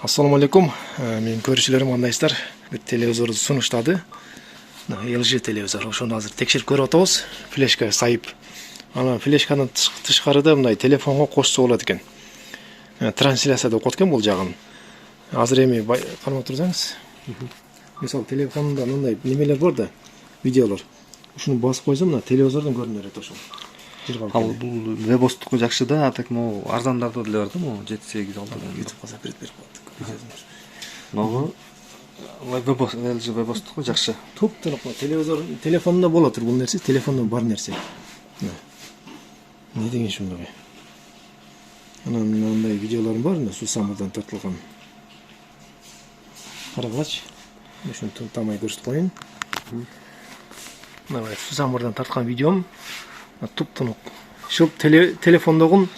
Assalamu alaikum. Мен көрүүчүлөрүм кандайсыздар? Телевизорду сунуштады. LG телевизор. Ошону азыр текшерип көрүп атабыз. Флешка сайып. Ана флешканын тышкарыда мындай телефонго кошсо болот экен. Трансляция деп коет экен бул жагын. Азыр эми карап турсаңыз. Мисалы телефонда мындай немелер бар да, видеолор. Ушуну басып койсом, мына телевизордон көрүнө берет ошол. Ал бул вебостуку жакшы да, атак могу арзандарды деле бар да, могу 7-8 алдан. YouTube каза берип коет. Могу LG вебостуку жакшы. Топ-топ телевизор, телефонда боло тур бул нерсе, телефондо бар нерсе. Не деген ушундой. Анан мындай видеолорум бар, сусамырдан тартылган. Карагылачы. Ушуну тамай көрсөтүп коеюн. Мына сусамырдан тарткан видеом туп-тунук. Ушул телефондогун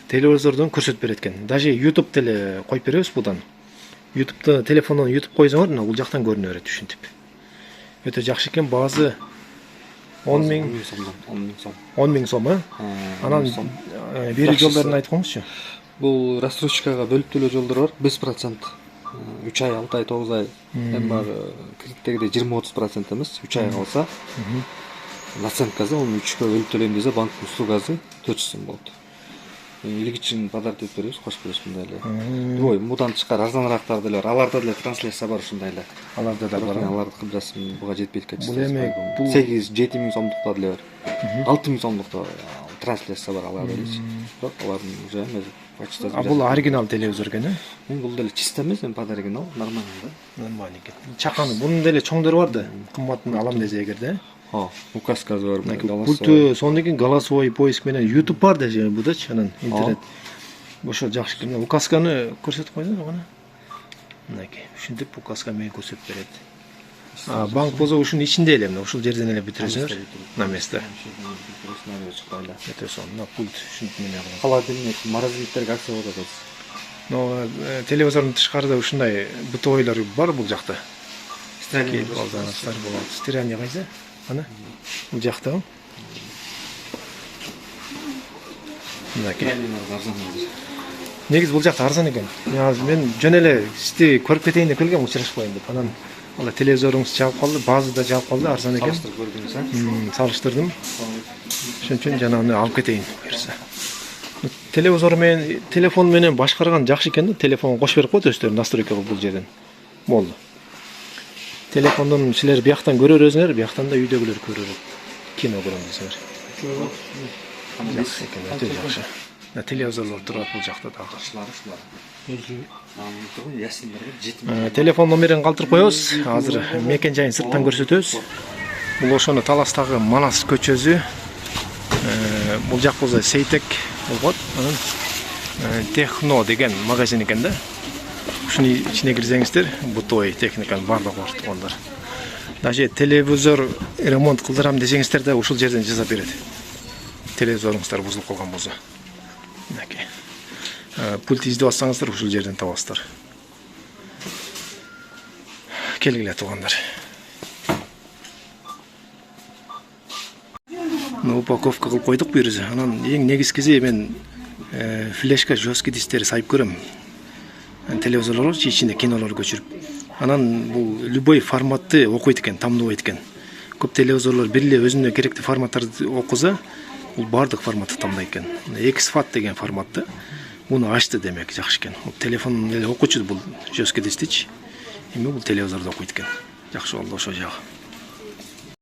телевизордон көрсөтүп берет экен. Даже YouTube деле коюп беребиз будан. YouTube'да телефондон YouTube койсоңор, бул жактан көрүнө берет ушинтип. Өтө жакшы экен, баазы 10 миң сом. Анан берүү жолдорун айтып коңузчу. Бул рассрочкага бөлүп төлөө жолдору бар, 5%. 3 ай, 6 ай, 9 ай. Эми бар кредиттегидей 20-30% эмес, 3 ай калса. Наценкасы onu 3-кө бөлүп төлөйм десе, банктын услугасы 400 сом болот. Илгичин подарок деп беребиз, кош беребиз мындай эле. Ой, мудан тышкары арзаныраактар деле бар. Аларда деле трансляция бар ушундай эле. Аларда да бар. Алардыкы бираз буга жетпейт экен. Бул эми 8-7 миң сомдукта деле бар. 6 миң сомдукта трансляция бар аларда элечи. Бирок алардын уже почта. А бул оригинал телевизор экен, Мен бул деле чисто эмес, эми под оригинал, нормально да. Нормально экен. Чаканы, бунун деле чоңдору бар да. Кымбатын алам десе эгерде. Указкасы бар. Пульту сондон голосовой поиск менен YouTube бар да же будачы, анан интернет. Ошо жакшы экен. Указканы көрсөтүп койдуңуз ана. Мынакей, ушинтип указка менен көрсөтүп берет. Банк болсо ушунун ичинде эле, ушул жерден эле бүтүрөсүңөр. На место. Өтө сонун, пульт ушинтип менен алган. Холодильник, морозильниктерге акция болот атат. Но телевизордун тышкарыда ушундай бытовойлор бар бул жакта. Стирание болот. Стирание кайсы? Ана бул жакта. Мынакей. Негизи бул жакта арзан экен. Мен жөн эле сизди көрүп кетейин деп келгем, учурашып коеюн деп. Анан ала телевизоруңуз жабып калды, базы да жабып калды, арзан экен. Салыштырып көрдүңүз, салыштырдым. Ошон үчүн жанагыны алып кетейин буюрса. Телевизор менен, телефон менен башкарган жакшы экен да, телефонго кошуп берип коет өздөрү настройка кылып бул жерден. Болду. Телефондон силер бияктан көрөр өзүңөр, бияктан да үйдөгүлөр көрөр. Кино көрөм десеңер. Жакшы экен, өтө жакшы. Телевизорлор турат бул жакта да. Телефон номерин калтырып коебуз. Азыр мекен жайын сырттан көрсөтөбүз. Бул ошону Таластагы Манас көчөсү. Бул жак болсо Сейтек болот. Анан Техно деген магазин экен да. Ушунун ичине кирсеңиздер, бутовый техниканын баардыгы бар туугандар. Даже телевизор ремонт кылдырам десеңиздер да ушул жерден жасап берет. Телевизоруңуздар бузулуп калган болсо. Мынакей. Пульт издеп атсаңыздар ушул жерден табасыздар. Келгиле туугандар. Упаковка кылып койдук буюрса. Анан эң негизгиси мен флешка жесткий дисктери сайып көрөм. Телевизорлор ичинде кинолор көчүрүп. Анан бул любой форматты окуйт экен, тамдыбайт экен. Көп телевизорлор бир эле өзүнө керектүү форматтарды окуза, бул бардык форматты тамдайт экен. XFAT деген форматты. Муну ачты демек жакшы экен. Телефон эле окучу бул жесткий дисктичи. Эми бул телевизордо окуйт экен. Жакшы болду ошо жагы.